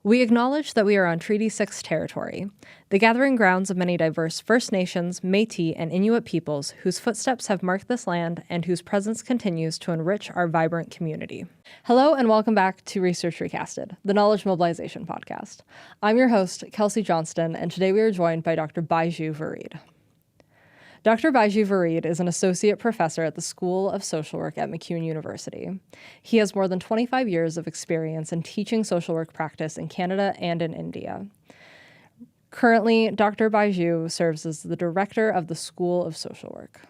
We acknowledge that we are on Treaty 6 territory, the gathering grounds of many diverse First Nations, Métis, and Inuit peoples whose footsteps have marked this land and whose presence continues to enrich our vibrant community. Hello and welcome back to Research Recasted, the Knowledge Mobilization podcast. I'm your host, Kelsey Johnston, and today we are joined by Dr. Baiju Vareed. Dr. Baiju Vareed is an associate professor at the School of Social Work at MacEwan University. He has more than 25 years of experience in teaching social work practice in Canada and in India. Currently, Dr. Baiju serves as the director of the School of Social Work.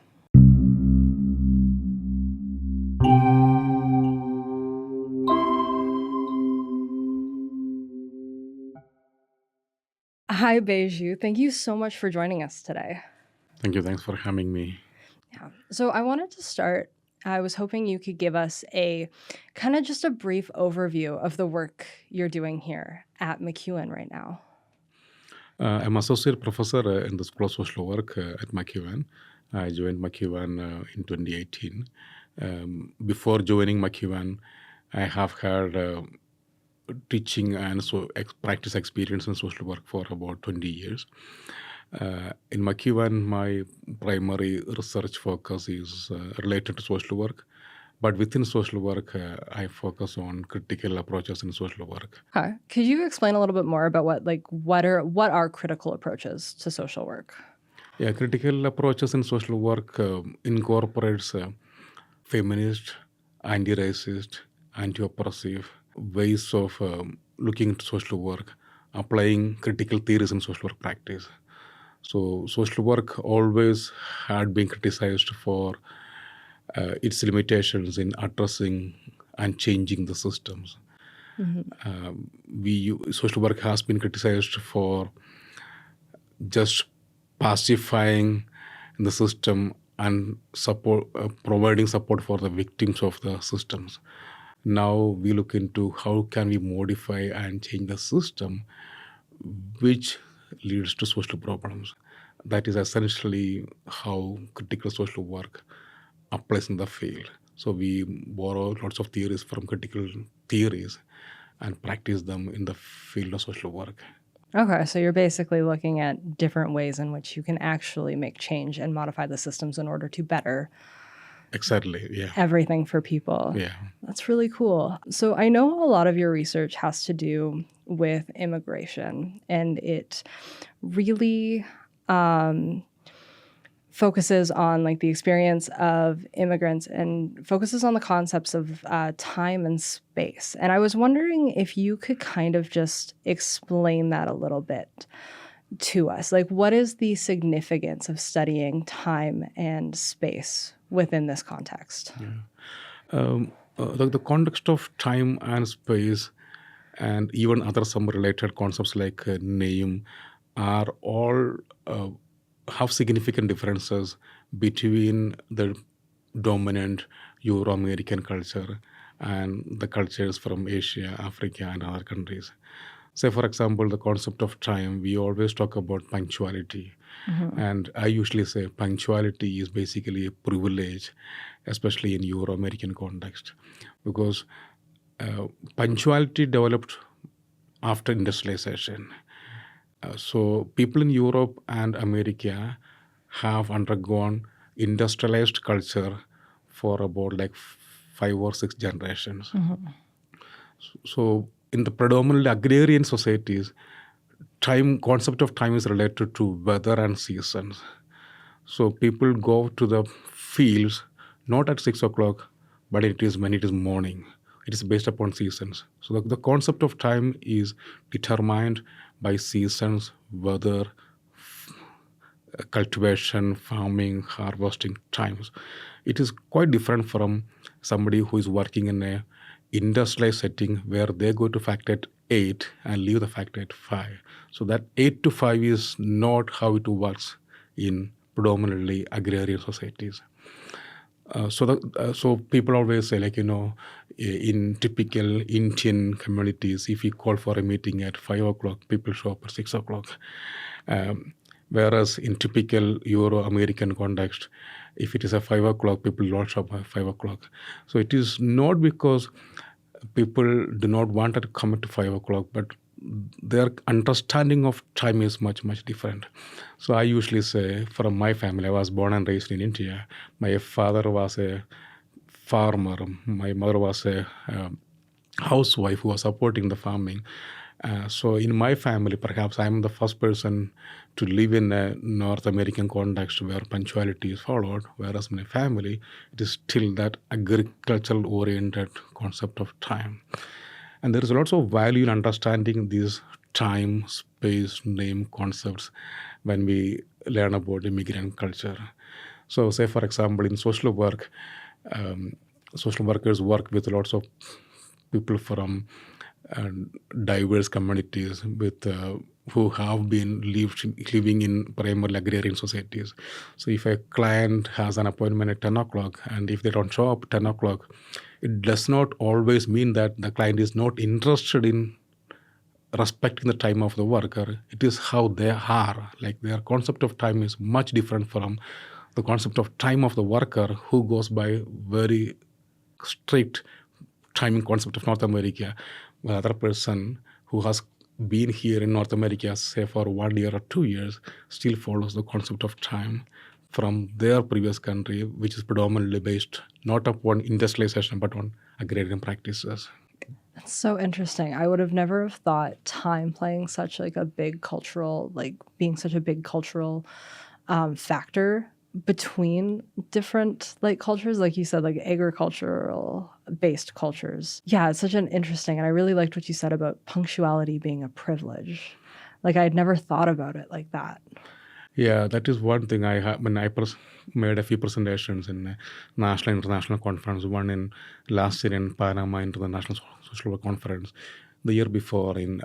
Hi, Baiju. Thank you so much for joining us today. Thank you. Thanks for having me. Yeah. So I wanted to start, I was hoping you could give us a kind of just a brief overview of the work you're doing here at MacEwan right now. I'm associate professor in the School of Social Work at MacEwan. I joined MacEwan in 2018. Before joining MacEwan, I have had teaching and practice experience in social work for about 20 years. In MacEwan, my primary research focus is related to social work, but within social work, I focus on critical approaches in social work. Okay. Could you explain a little bit more about what are critical approaches to social work? Yeah, critical approaches in social work incorporates feminist, anti-racist, anti-oppressive ways of looking into social work, applying critical theories in social work practice. So social work always had been criticized for its limitations in addressing and changing the systems. Social work has been criticized for just pacifying the system and providing support for the victims of the systems. Now we look into how can we modify and change the system, which leads to social problems. That is essentially how critical social work applies in the field. So we borrow lots of theories from critical theories and practice them in the field of social work. Okay, so you're basically looking at different ways in which you can actually make change and modify the systems in order to better Exactly, yeah. Everything for people. Yeah. That's really cool. So I know a lot of your research has to do with immigration, and it really focuses on the experience of immigrants and focuses on the concepts of time and space. And I was wondering if you could kind of just explain that a little bit to us. What is the significance of studying time and space within this context? Yeah. The context of time and space and even other some related concepts like name are all have significant differences between the dominant Euro-American culture and the cultures from Asia, Africa, and other countries. Say, for example, the concept of time, we always talk about punctuality. And I usually say punctuality is basically a privilege, especially in Euro-American context, because punctuality developed after industrialization. So people in Europe and America have undergone industrialized culture for about 5 or 6 generations. So in the predominantly agrarian societies, concept of time is related to weather and seasons. So people go to the fields not at 6 o'clock, but when it is morning. It is based upon seasons. So the concept of time is determined by seasons, weather, cultivation, farming, harvesting times. It is quite different from somebody who is working in a industrialized setting where they go to factory at 8 and leave the factory at 5. So that 8 to 5 is not how it works in predominantly agrarian societies. So people always say, in typical Indian communities, if you call for a meeting at 5 o'clock, people show up at 6 o'clock. Whereas in typical Euro-American context, if it is at 5 o'clock, people don't show up at 5 o'clock. So it is not because people do not want to come at 5 o'clock, but their understanding of time is much, much different. So I usually say, from my family, I was born and raised in India. My father was a farmer. My mother was a housewife who was supporting the farming. So in my family, perhaps I'm the first person to live in a North American context where punctuality is followed, whereas in my family, it is still that agricultural-oriented concept of time. And there is lots of value in understanding these time, space, name concepts when we learn about immigrant culture. So, say for example, in social work, social workers work with lots of people from uh, diverse communities with who have been living in primarily agrarian societies. So if a client has an appointment at 10 o'clock and if they don't show up 10 o'clock, it does not always mean that the client is not interested in respecting the time of the worker. It is how they are. Like their concept of time is much different from the concept of time of the worker who goes by very strict timing concept of North America. Well, other person who has been here in North America, say for 1 year or 2 years, still follows the concept of time from their previous country, which is predominantly based not upon industrialization but on agrarian practices. That's so interesting. I would have never have thought time playing such like a big cultural, like being such a big cultural factor between different like cultures, like you said, like agricultural based cultures. Yeah, it's such an interesting, and I really liked what you said about punctuality being a privilege. Like I had never thought about it like that. Yeah, that is one thing I have when I made a few presentations in a national international conference. One in last year in Panama International Social Work Conference, the year before in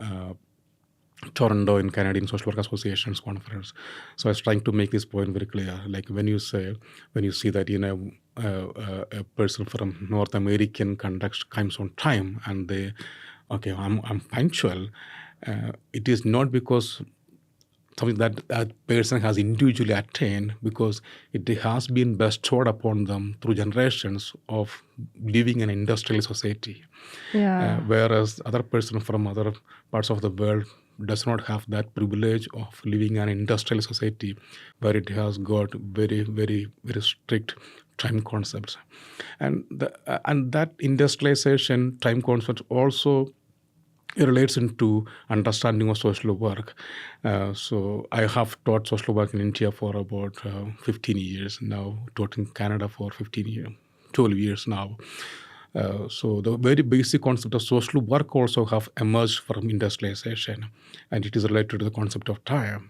Toronto in Canadian Social Work Association's conference. So I was trying to make this point very clear. Like when you see that a person from North American context comes on time and they, okay, I'm punctual. It is not because something that that person has individually attained, because it has been bestowed upon them through generations of living in an industrial society. Yeah. Whereas other person from other parts of the world does not have that privilege of living in an industrial society where it has got very, very, very strict time concepts. And that industrialization time concept also relates into understanding of social work. So I have taught social work in India for about 15 years now, taught in Canada for 15 years, 12 years now. So the very basic concept of social work also have emerged from industrialization, and it is related to the concept of time.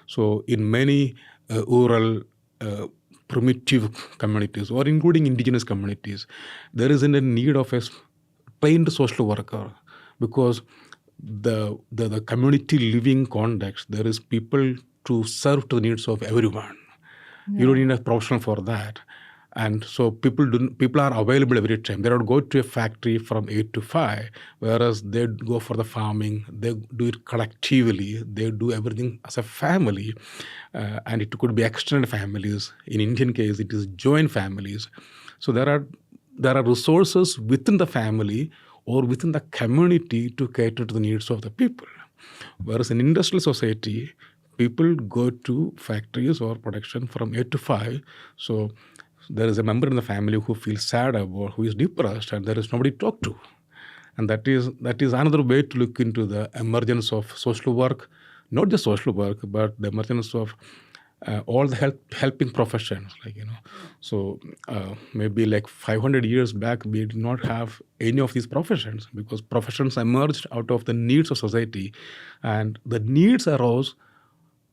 So in many rural primitive communities, or including indigenous communities, there isn't a need of a trained social worker, because the community living context, there is people to serve to the needs of everyone. You don't Yeah. need a professional for that. And so people are available every time. They don't go to a factory from 8 to 5, whereas they go for the farming. They do it collectively. They do everything as a family, and it could be extended families. In Indian case, it is joint families. So there are resources within the family or within the community to cater to the needs of the people. Whereas in industrial society, people go to factories or production from 8 to 5. So there is a member in the family who feels sad or who is depressed, and there is nobody to talk to. And that is another way to look into the emergence of social work, not just social work, but the emergence of all the helping professions. So maybe like 500 years back, we did not have any of these professions because professions emerged out of the needs of society, and the needs arose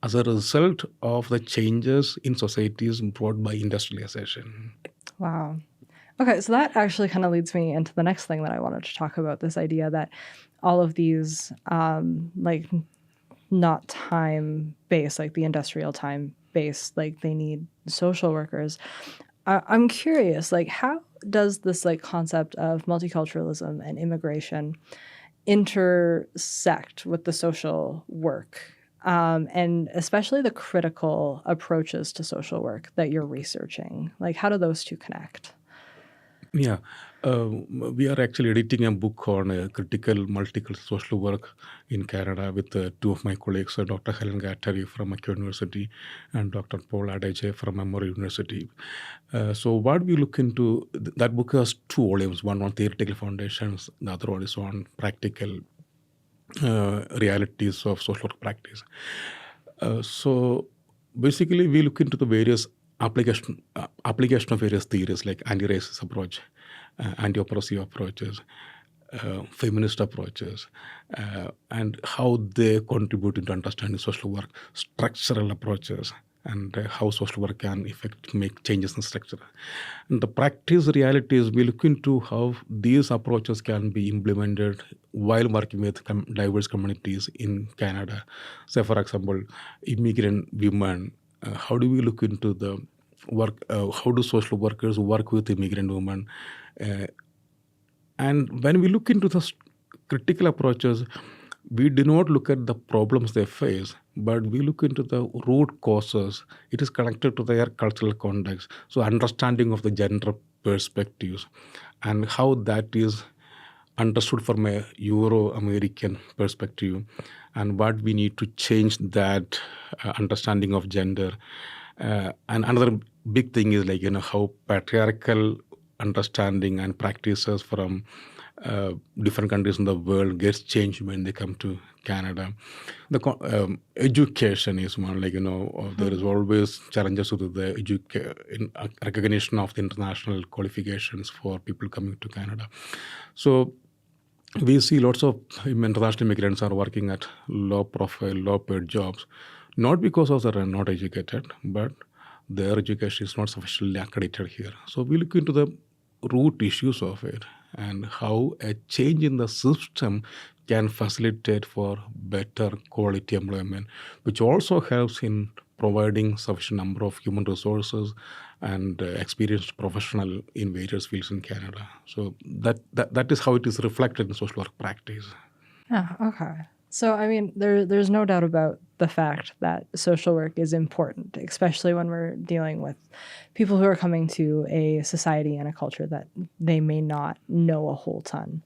as a result of the changes in societies brought by industrialization. Wow. Okay, so that actually kind of leads me into the next thing that I wanted to talk about, this idea that all of these, like, not time based, like the industrial time based, like they need social workers. I'm curious, like, how does this like concept of multiculturalism and immigration intersect with the social work? And especially the critical approaches to social work that you're researching. Like, how do those two connect? Yeah, we are actually editing a book on critical multicultural social work in Canada with two of my colleagues, Dr. Helen Gattari from MacEwan University and Dr. Paul Adeje from Emory University. So what we look into, that book has two volumes, one on theoretical foundations, the other one is on practical realities of social work practice. So basically, we look into the various application of various theories like anti-racist approach, anti-oppressive approaches, feminist approaches, and how they contribute into understanding social work, structural approaches, and how social work can make changes in structure. And the practice realities, we look into how these approaches can be implemented while working with diverse communities in Canada. Say, for example, immigrant women. How do we look into the work? How do social workers work with immigrant women? Uh, and when we look into the critical approaches, we do not look at the problems they face, but we look into the root causes. It is connected to their cultural context. So, understanding of the gender perspectives and how that is understood from a Euro-American perspective, and what we need to change that understanding of gender. And another big thing is like how patriarchal understanding and practices from different countries in the world gets changed when they come to Canada. The education is one, like there is always challenges with the recognition of the international qualifications for people coming to Canada. So we see lots of international immigrants are working at low profile, low paid jobs, not because of they're not educated, but their education is not sufficiently accredited here. So we look into the root issues of it and how a change in the system can facilitate for better quality employment, which also helps in providing sufficient number of human resources and experienced professional in various fields in Canada. So that is how it is reflected in social work practice. Yeah, okay. So, I mean, there's no doubt about the fact that social work is important, especially when we're dealing with people who are coming to a society and a culture that they may not know a whole ton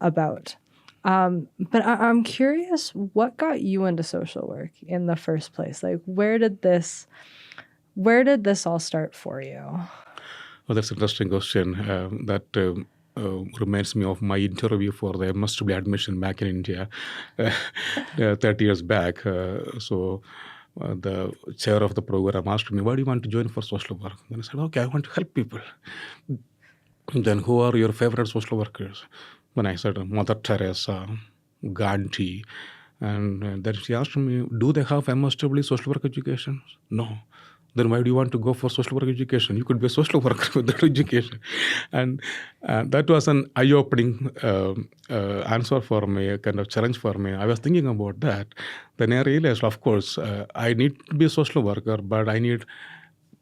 about. But I'm curious, what got you into social work in the first place? Like, where did this all start for you? Well, that's an interesting question. That reminds me of my interview for the MSW admission back in India 30 years back. The chair of the program asked me, why do you want to join for social work? Then I said, okay, I want to help people. Then who are your favorite social workers? Then I said, Mother Teresa, Gandhi. And then she asked me, do they have MSW social work education? No. Then why do you want to go for social work education? You could be a social worker with that education. And that was an eye-opening answer for me, a kind of challenge for me. I was thinking about that. Then I realized, of course, I need to be a social worker, but I need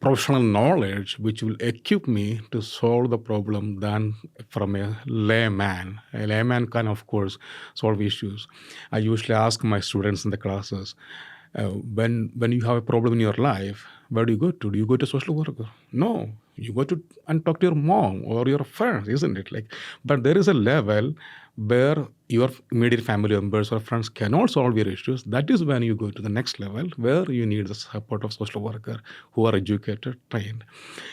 professional knowledge which will equip me to solve the problem than from a layman. A layman can, of course, solve issues. I usually ask my students in the classes, when you have a problem in your life, where do you go to? Do you go to social worker? No, you go to and talk to your mom or your friends, isn't it? But there is a level where your immediate family members or friends cannot solve your issues. That is when you go to the next level where you need the support of social worker who are educated, trained.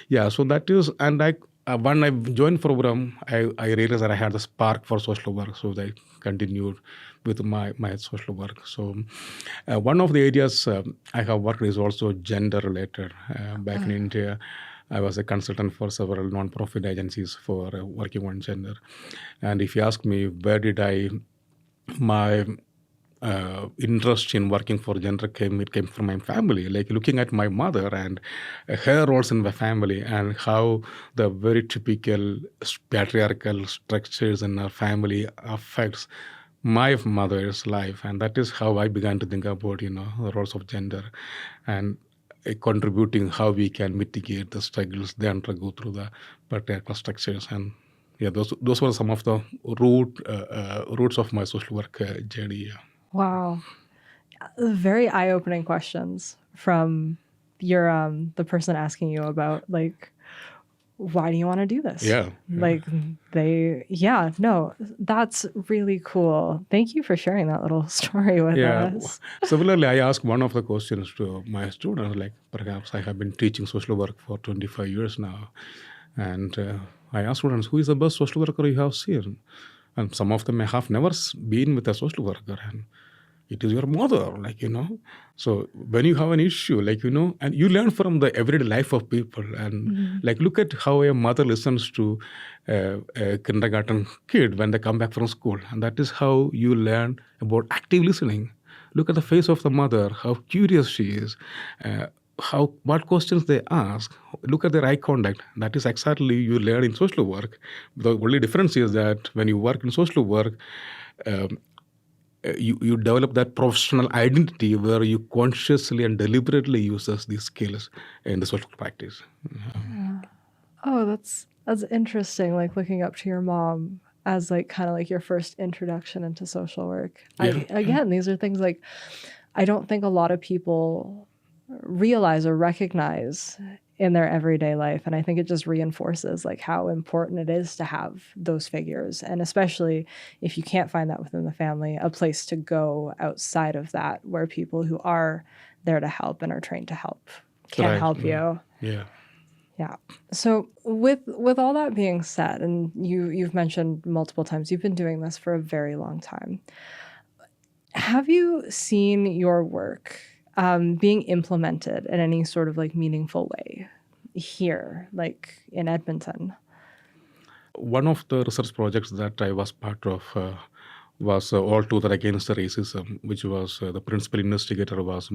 Yeah, so that is, and when I joined program, I realized that I had the spark for social work, so I continued with my social work. So one of the areas I have worked is also gender related. Back in India, I was a consultant for several non-profit agencies for working on gender. And if you ask me, where did my interest in working for gender came from my family, like looking at my mother and her roles in the family and how the very typical patriarchal structures in our family affects my mother's life. And that is how I began to think about, the roles of gender and contributing how we can mitigate the struggles they undergo through the patriarchal structures. And yeah, those were some of the roots of my social work journey. Yeah. Wow. Very eye-opening questions from your the person asking you about like why do you want to do this? Yeah. Like no, that's really cool. Thank you for sharing that little story with us. Similarly, I ask one of the questions to my students, like perhaps I have been teaching social work for 25 years now. And I ask students, who is the best social worker you have seen? And some of them may have never been with a social worker. And it is your mother, So when you have an issue, and you learn from the everyday life of people. And look at how a mother listens to a kindergarten kid when they come back from school. And that is how you learn about active listening. Look at the face of the mother, how curious she is, what questions they ask. Look at their eye contact. That is exactly you learn in social work. The only difference is that when you work in social work, you develop that professional identity where you consciously and deliberately uses these skills in the social practice. Oh, that's interesting. Like looking up to your mom as kind of your first introduction into social work. These are things I don't think a lot of people realize or recognize in their everyday life. And I think it just reinforces how important it is to have those figures. And especially if you can't find that within the family, a place to go outside of that where people who are there to help and are trained to help can help you. Yeah. Yeah. So with all that being said, and you've mentioned multiple times, you've been doing this for a very long time. Have you seen your work being implemented in any sort of meaningful way here, in Edmonton? One of the research projects that I was part of was All Together Against the Racism, which was the principal investigator was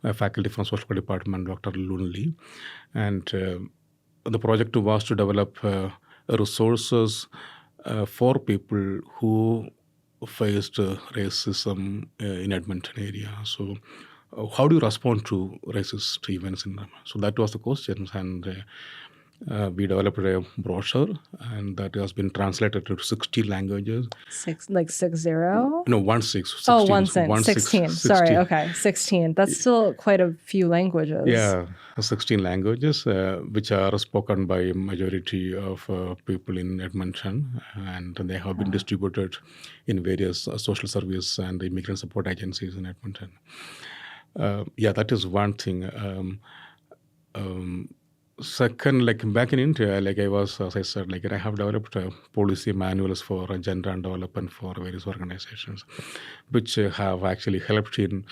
a faculty from social department, Dr. Lunley. And the project was to develop resources for people who faced racism in Edmonton area. So how do you respond to racist events in them? So that was the question. And we developed a brochure, and that has been translated to 60 languages. 60? No, 16. 16. Sorry, okay, 16. That's still quite a few languages. Yeah, 16 languages, which are spoken by majority of people in Edmonton, and they have been distributed in various social service and immigrant support agencies in Edmonton. That is one thing. Second, back in India, I was, as I said, I have developed policy manuals for gender and development for various organizations, which have actually helped in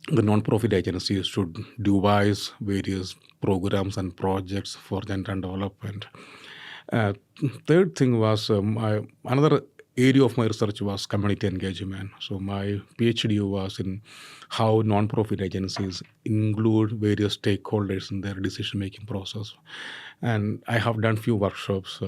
the non-profit agencies to devise various programs and projects for gender and development. Third thing was another area of my research was community engagement. So my PhD was in how non-profit agencies include various stakeholders in their decision-making process. And I have done few workshops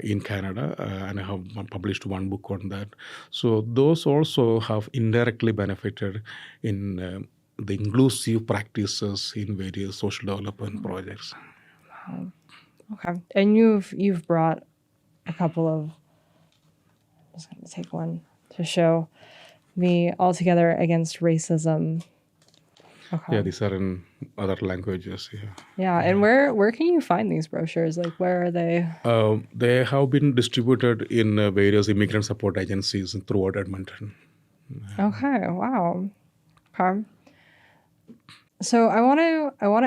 in Canada, and I have published one book on that. So those also have indirectly benefited in the inclusive practices in various social development projects. Wow. Okay. And you've brought a couple of, I'm just going to take one to show the All Together Against Racism. Okay. Yeah, these are in other languages. Yeah, and where can you find these brochures? Where are they? They have been distributed in various immigrant support agencies throughout Edmonton. Okay. Wow. Okay. So I want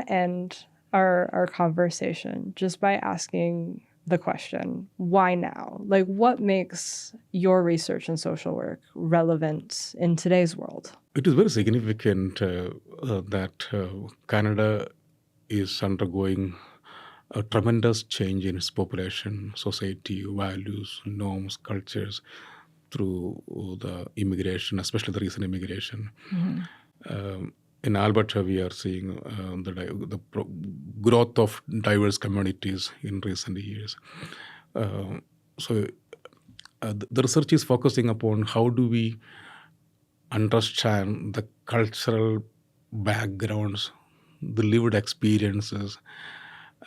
to end our conversation just by asking the question, why now? What makes your research in social work relevant in today's world? It is very significant that Canada is undergoing a tremendous change in its population, society, values, norms, cultures through the immigration, especially the recent immigration. Mm-hmm. In Alberta, we are seeing the growth of diverse communities in recent years. So the research is focusing upon how do we understand the cultural backgrounds, the lived experiences,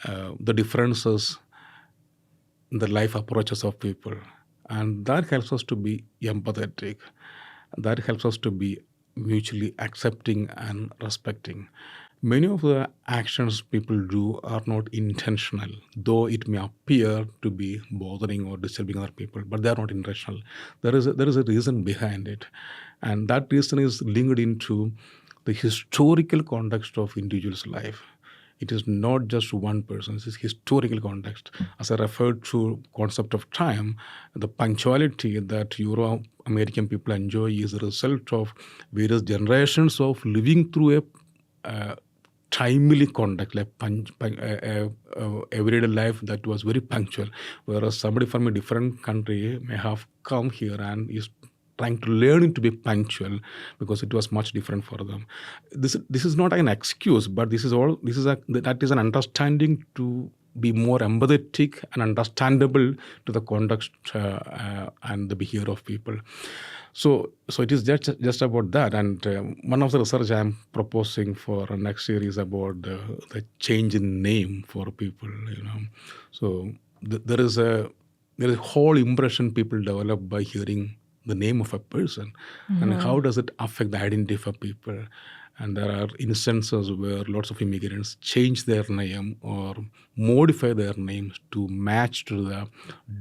the differences in the life approaches of people. And that helps us to be empathetic. That helps us to be mutually accepting and respecting. Many of the actions people do are not intentional, though it may appear to be bothering or disturbing other people, but they are not intentional. There is a reason behind it, and that reason is linked into the historical context of individual's life. It is not just one person, it is historical context. As I referred to concept of time, the punctuality that Euro-American people enjoy is a result of various generations of living through a timely conduct, like everyday life that was very punctual, whereas somebody from a different country may have come here and is trying to learn to be punctual because it was much different for them. This is not an excuse, but that is an understanding to be more empathetic and understandable to the context and the behavior of people. So it is just about that. And one of the research I am proposing for next year is about the change in name for people. So there is a whole impression people develop by hearing the name of a person, and how does it affect the identity for people. And there are instances where lots of immigrants change their name or modify their names to match to the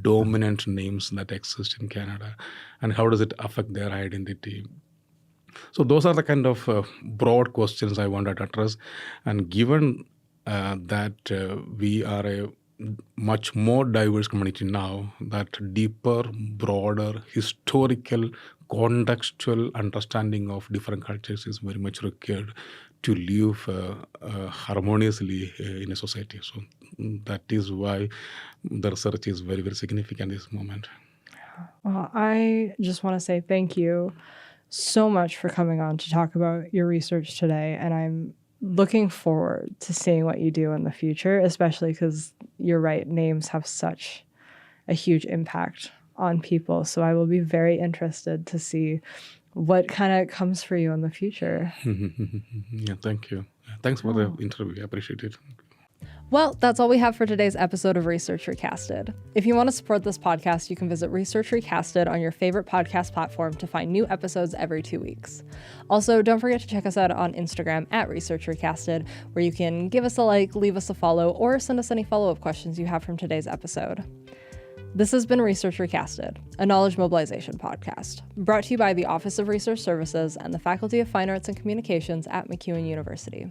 dominant names that exist in Canada. And how does it affect their identity? So those are the kind of broad questions I wanted to address. And given that we are a much more diverse community now, that deeper, broader, historical, contextual understanding of different cultures is very much required to live harmoniously in a society. So that is why the research is very, very significant at this moment. Well, I just want to say thank you so much for coming on to talk about your research today. And I'm looking forward to seeing what you do in the future, especially because you're right, names have such a huge impact on people. So I will be very interested to see what kind of comes for you in the future. Yeah, thank you. Thanks for the interview. I appreciate it. Well, that's all we have for today's episode of Research Recasted. If you want to support this podcast, you can visit Research Recasted on your favorite podcast platform to find new episodes every 2 weeks. Also, don't forget to check us out on Instagram at Research Recasted, where you can give us a like, leave us a follow, or send us any follow-up questions you have from today's episode. This has been Research Recasted, a knowledge mobilization podcast, brought to you by the Office of Research Services and the Faculty of Fine Arts and Communications at MacEwan University.